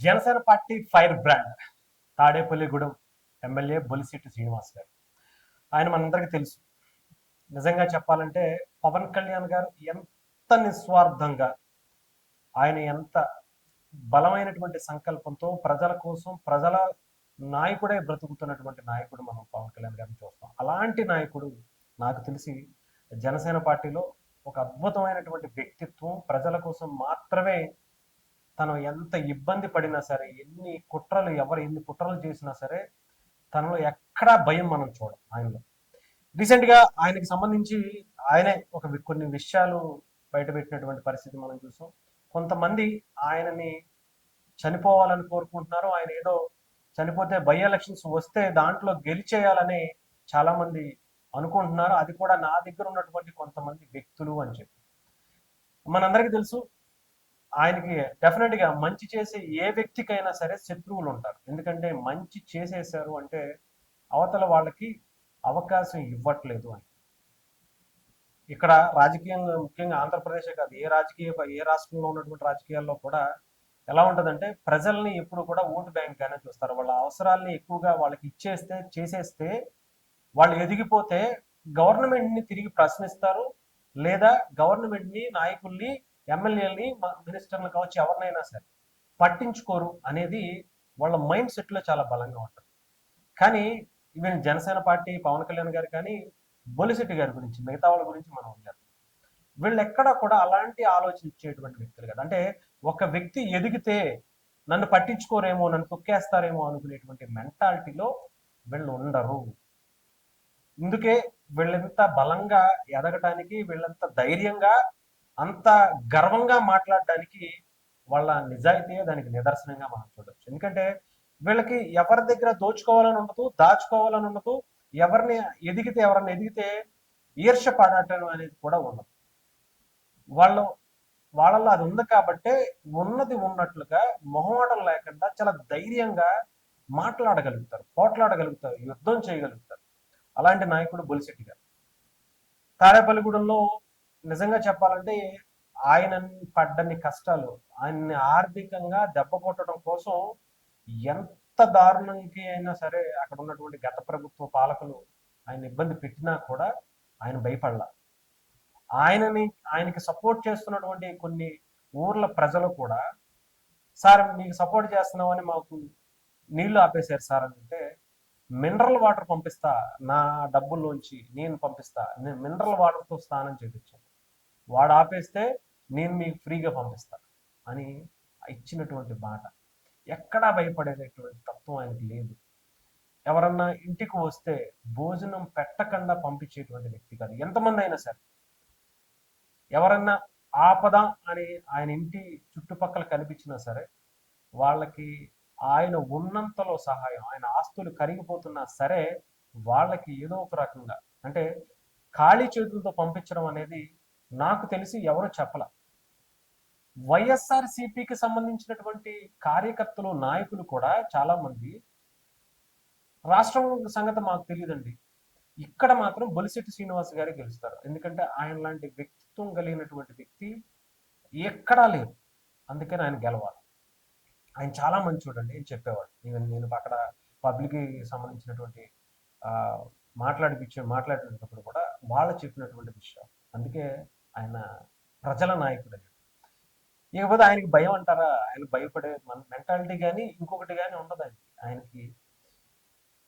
Janasena party fire brand Tadepalligudem MLA Bolisetti Srinivas గారు. ఆయన మనందరికీ తెలుసు. నిజంగా చెప్పాలంటే పవన్ కళ్యాణ్ గారు ఎంత నిస్వార్థంగా, ఆయన ఎంత బలమైనటువంటి సంకల్పంతో ప్రజల కోసం, ప్రజల నాయకుడే బ్రతుకుతున్నటువంటి నాయకుడు మనం పవన్ కళ్యాణ్ గారిని చూస్తాం. అలాంటి నాయకుడు నాకు తెలిసి జనసేన పార్టీలో ఒక అద్భుతమైనటువంటి వ్యక్తిత్వం. ప్రజల కోసం మాత్రమే తను ఎంత ఇబ్బంది పడినా సరే, ఎన్ని కుట్రలు చేసినా సరే, తనలో ఎక్కడా భయం మనం చూడం ఆయనలో. రీసెంట్ గా ఆయనకి సంబంధించి ఆయనే కొన్ని విషయాలు బయటపెట్టినటువంటి పరిస్థితి మనం చూసాం. కొంతమంది ఆయనని చనిపోవాలని కోరుకుంటున్నారు. ఆయన ఏదో చనిపోతే బై ఎలక్షన్స్ వస్తే దాంట్లో గెలిచేయాలని చాలా మంది అనుకుంటున్నారు. అది కూడా నా దగ్గర ఉన్నటువంటి కొంతమంది వ్యక్తులు అని చెప్పి. మనందరికీ తెలుసు, ఆయనకి డెఫినెట్ గా మంచి చేసే ఏ వ్యక్తికైనా సరే శత్రువులు ఉంటారు. ఎందుకంటే మంచి చేసేసారు అంటే అవతల వాళ్ళకి అవకాశం ఇవ్వట్లేదు అని. ఇక్కడ రాజకీయంగా, ముఖ్యంగా ఆంధ్రప్రదేశే కాదు, ఏ రాష్ట్రంలో ఉన్నటువంటి రాజకీయాల్లో కూడా ఎలా ఉంటుందంటే ప్రజల్ని ఎప్పుడు కూడా ఓటు బ్యాంక్ గానే చూస్తారు. వాళ్ళ అవసరాల్ని ఎక్కువగా వాళ్ళకి చేసేస్తే వాళ్ళు ఎదిగిపోతే గవర్నమెంట్ ని తిరిగి ప్రశ్నిస్తారు, లేదా గవర్నమెంట్ ని, నాయకుల్ని, ఎమ్మెల్యేలని, మినిస్టర్లు కావచ్చు, ఎవరినైనా సరే పట్టించుకోరు అనేది వాళ్ళ మైండ్ సెట్ లో చాలా బలంగా ఉంటుంది. కానీ ఈవెన్ జనసేన పార్టీ పవన్ కళ్యాణ్ గారు కానీ, బొలిశెట్టి గారి గురించి, మిగతా వాళ్ళ గురించి మనం వదిలేద్దాం. వీళ్ళు ఎక్కడా కూడా అలాంటి ఆలోచించేటువంటి వ్యక్తులు కదా. అంటే ఒక వ్యక్తి ఎదిగితే నన్ను పట్టించుకోరేమో, నన్ను తొక్కేస్తారేమో అనుకునేటువంటి మెంటాలిటీలో వీళ్ళు ఉండరు. ఇందుకే వీళ్ళంత బలంగా ఎదగటానికి, వీళ్ళంత ధైర్యంగా, అంత గర్వంగా మాట్లాడడానికి వాళ్ళ నిజాయితీయే దానికి నిదర్శనంగా మనం చూడొచ్చు. ఎందుకంటే వీళ్ళకి ఎవరి దగ్గర దోచుకోవాలని ఉండదు, దాచుకోవాలని ఉండదు. ఎవరన్నా ఎదిగితే ఈర్ష్య పడటం అనేది కూడా ఉండదు. వాళ్ళు వాళ్ళలో అది ఉంది కాబట్టే ఉన్నది ఉన్నట్లుగా మొహమాటం లేకుండా చాలా ధైర్యంగా మాట్లాడగలుగుతారు, పోట్లాడగలుగుతారు, యుద్ధం చేయగలుగుతారు. అలాంటి నాయకుడు బొలిశెట్టి గారు. తాడేపల్లిగూడెంలో నిజంగా చెప్పాలంటే ఆయన పడ్డని కష్టాలు, ఆయన్ని ఆర్థికంగా దెబ్బ కొట్టడం కోసం ఎంత దారుణంకి అయినా సరే అక్కడ ఉన్నటువంటి గత ప్రభుత్వ పాలకులు ఆయన ఇబ్బంది పెట్టినా కూడా ఆయన భయపడలా. ఆయనకి సపోర్ట్ చేస్తున్నటువంటి కొన్ని ఊర్ల ప్రజలు కూడా, సార్ మీకు సపోర్ట్ చేస్తున్నామని మాకు నీళ్లు ఆపేశారు సార్ అని అంటే, మినరల్ వాటర్ పంపిస్తా, నా డబ్బుల్లోంచి నేను పంపిస్తా, నేను మినరల్ వాటర్తో స్నానం చేయించాను, వాడు ఆపేస్తే నేను మీకు ఫ్రీగా పంపిస్తా అని ఇచ్చినటువంటి మాట. ఎక్కడా భయపడేటటువంటి తత్వం ఆయనకి లేదు. ఎవరన్నా ఇంటికి వస్తే భోజనం పెట్టకుండా పంపించేటువంటి వ్యక్తి కాదు, ఎంతమంది అయినా సరే. ఎవరన్నా ఆపద అని ఆయన ఇంటి చుట్టుపక్కల కనిపించినా సరే, వాళ్ళకి ఆయన ఉన్నంతలో సహాయం, ఆయన ఆస్తులు కరిగిపోతున్నా సరే వాళ్ళకి ఏదో ఒక రకంగా, అంటే ఖాళీ చేతులతో పంపించడం అనేది నాకు తెలిసి ఎవరు చెప్పల. వైఎస్ఆర్ సిపికి సంబంధించినటువంటి కార్యకర్తలు, నాయకులు కూడా చాలా మంది, రాష్ట్రం సంగతి మాకు తెలియదండి, ఇక్కడ మాత్రం బొలిశెట్టి శ్రీనివాస్ గారే గెలుస్తారు. ఎందుకంటే ఆయన లాంటి వ్యక్తిత్వం కలిగినటువంటి వ్యక్తి ఎక్కడా లేరు. అందుకని ఆయన గెలవాలి. ఆయన చాలా మంచి చూడండి అని చెప్పేవాడు. నేను అక్కడ పబ్లిక్కి సంబంధించినటువంటి మాట్లాడేటప్పుడు కూడా వాళ్ళు చెప్పినటువంటి విషయం. అందుకే ఆయన ప్రజల నాయకుడు అని. ఇకపోతే ఆయనకి భయం అంటారా? ఆయన భయపడే మెంటాలిటీ కానీ ఇంకొకటి కానీ ఉండదు ఆయనకి.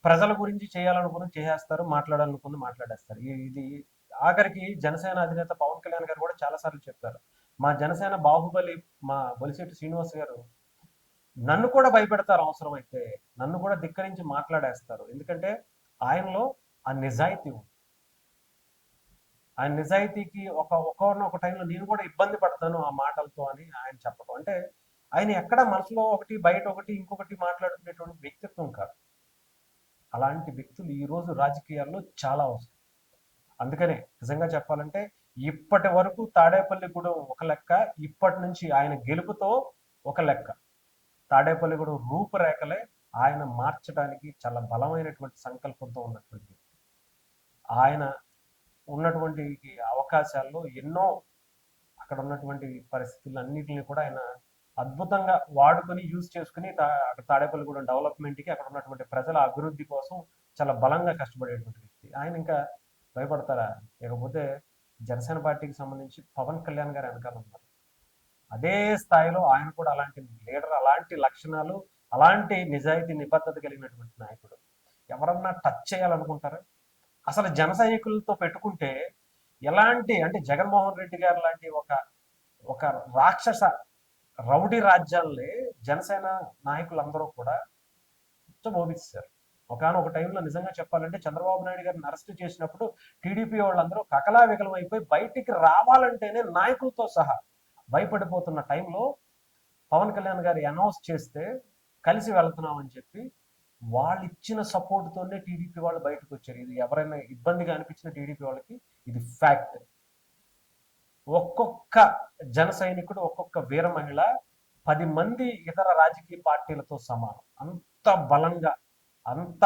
ప్రజల గురించి చేయాలనుకుని చేసేస్తారు, మాట్లాడాలనుకుని మాట్లాడేస్తారు. ఇది ఆఖరికి జనసేన అధినేత పవన్ కళ్యాణ్ గారు కూడా చాలా సార్లు చెప్పారు. మా జనసేన బాహుబలి మా బొలిశెట్టి శ్రీనివాస్ గారు నన్ను కూడా భయపెడతారు, అవసరమైతే నన్ను కూడా ధిక్కరించి మాట్లాడేస్తారు. ఎందుకంటే ఆయనలో ఆ నిజాయితీ ఉంది. ఆయన నిజాయితీకి ఒక టైంలో నేను కూడా ఇబ్బంది పడతాను ఆ మాటలతో అని ఆయన చెప్పడం. అంటే ఆయన ఎక్కడ మనసులో ఒకటి, బయట ఒకటి, ఇంకొకటి మాట్లాడుకునేటువంటి వ్యక్తిత్వం కాదు. అలాంటి వ్యక్తులు ఈ రోజు రాజకీయాల్లో చాలా అవసరం. అందుకనే నిజంగా చెప్పాలంటే ఇప్పటి వరకు తాడేపల్లిగూడెం ఒక లెక్క, ఇప్పటి నుంచి ఆయన గెలుపుతో ఒక లెక్క. తాడేపల్లిగూడెం రూపురేఖలే ఆయన మార్చడానికి చాలా బలమైనటువంటి సంకల్పంతో ఉన్నటువంటి వ్యక్తి. ఆయన ఉన్నటువంటి అవకాశాల్లో ఎన్నో, అక్కడ ఉన్నటువంటి పరిస్థితులన్నిటిని కూడా ఆయన అద్భుతంగా వాడుకొని యూజ్ చేసుకుని అక్కడ తాడేపల్లిగూడెం డెవలప్మెంట్కి అక్కడ ఉన్నటువంటి ప్రజల అభివృద్ధి కోసం చాలా బలంగా కష్టపడేటువంటి వ్యక్తి. ఆయన ఇంకా భయపడతారా? ఇకపోతే జనసేన పార్టీకి సంబంధించి పవన్ కళ్యాణ్ గారు వెనకాల ఉన్నారు. అదే స్థాయిలో ఆయన కూడా అలాంటి లీడర్, అలాంటి లక్షణాలు, అలాంటి నిజాయితీ నిబద్ధత కలిగినటువంటి నాయకుడు. ఎవరన్నా టచ్ చేయాలనుకుంటారా? అసలు జన సైనికులతో పెట్టుకుంటే ఎలాంటి, అంటే జగన్మోహన్ రెడ్డి గారు లాంటి ఒక ఒక రాక్షస రౌడీ రాజ్యాల్ని జనసేన నాయకులందరూ కూడా ఉచ్చబోధిస్తారు. ఒకనొక టైంలో నిజంగా చెప్పాలంటే చంద్రబాబు నాయుడు గారిని అరెస్ట్ చేసినప్పుడు టీడీపీ వాళ్ళందరూ కకలావికలం అయిపోయి బయటికి రావాలంటేనే నాయకులతో సహా భయపడిపోతున్న టైంలో పవన్ కళ్యాణ్ గారు అనౌన్స్ చేస్తే కలిసి వెళ్తున్నామని చెప్పి వాళ్ళు ఇచ్చిన సపోర్ట్తోనే టీడీపీ వాళ్ళు బయటకు వచ్చారు. ఇది ఎవరైనా ఇబ్బందిగా అనిపించిన టీడీపీ వాళ్ళకి ఇది ఫ్యాక్ట్. ఒక్కొక్క జన సైనికుడు, ఒక్కొక్క వీర మహిళ 10 మంది ఇతర రాజకీయ పార్టీలతో సమానం. అంత బలంగా, అంత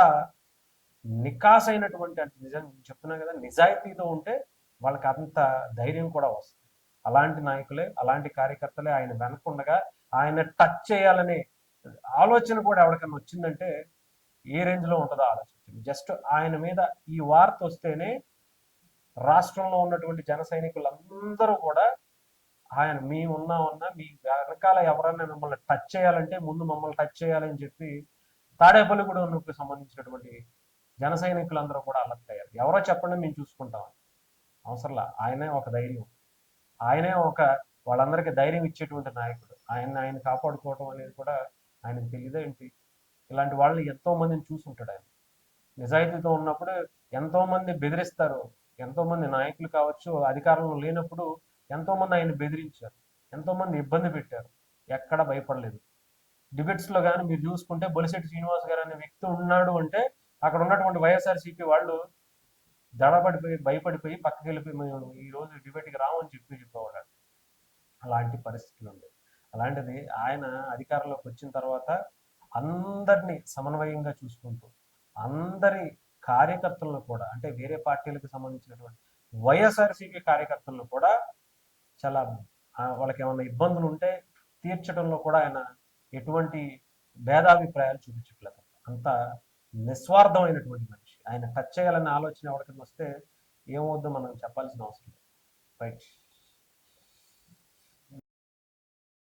నికాసైనటువంటి, అంటే నిజం చెప్తున్నా కదా, నిజాయితీతో ఉంటే వాళ్ళకి అంత ధైర్యం కూడా వస్తుంది. అలాంటి నాయకులే, అలాంటి కార్యకర్తలే ఆయన వెనకుండగా ఆయన టచ్ చేయాలనే ఆలోచన కూడా ఎవరికన్నా వచ్చిందంటే ఏ రేంజ్లో ఉంటుందో ఆలోచించండి. జస్ట్ ఆయన మీద ఈ వార్త వస్తేనే రాష్ట్రంలో ఉన్నటువంటి జన సైనికులందరూ కూడా ఆయన మేమున్నామన్నా, మీ వెనకాల ఎవరన్నా మిమ్మల్ని టచ్ చేయాలంటే ముందు మమ్మల్ని టచ్ చేయాలని చెప్పి తాడేపల్లిగూడెంకు సంబంధించినటువంటి జన సైనికులందరూ కూడా అలర్ట్ అయ్యారు. ఎవరో చెప్పండి, మేము చూసుకుంటాం. అవసరంలా, ఆయనే ఒక ధైర్యం, ఆయనే ఒక వాళ్ళందరికీ ధైర్యం ఇచ్చేటువంటి నాయకుడు. ఆయన కాపాడుకోవడం అనేది కూడా ఆయనకు తెలియదేంటి? ఇలాంటి వాళ్ళని ఎంతో మందిని చూసుంటాడు ఆయన. నిజాయితీతో ఉన్నప్పుడు ఎంతో మంది బెదిరిస్తారు, ఎంతో మంది నాయకులు కావచ్చు, అధికారంలో లేనప్పుడు ఎంతో మంది ఆయన బెదిరించారు, ఎంతో మంది ఇబ్బంది పెట్టారు, ఎక్కడ భయపడలేదు. డిబేట్స్ లో కానీ మీరు చూసుకుంటే బొలిశెట్టి శ్రీనివాస్ గారు అనే వ్యక్తి ఉన్నాడు అంటే అక్కడ ఉన్నటువంటి వైఎస్ఆర్సీపీ వాళ్ళు దడబడిపోయి భయపడిపోయి పక్కకి వెళ్ళిపోయి మేము ఈ రోజు డిబేట్కి రామని చెప్పేవాడు. అలాంటి పరిస్థితులు ఉంది. అలాంటిది ఆయన అధికారంలోకి వచ్చిన తర్వాత అందరినీ సమన్వయంగా చూసుకుంటూ అందరి కార్యకర్తలను కూడా, అంటే వేరే పార్టీలకు సంబంధించినటువంటి వైఎస్ఆర్సీపీ కార్యకర్తలను కూడా చాలా వాళ్ళకి ఏమైనా ఇబ్బందులు ఉంటే తీర్చడంలో కూడా ఆయన ఎటువంటి భేదాభిప్రాయాలు చూపించట్లేదు. అంత నిస్వార్థమైనటువంటి మనిషి. ఆయన టచ్ చేయాలనే ఆలోచన ఎవరికైనా వస్తే ఏమవుద్దో మనం చెప్పాల్సిన అవసరం లేదు. రైట్.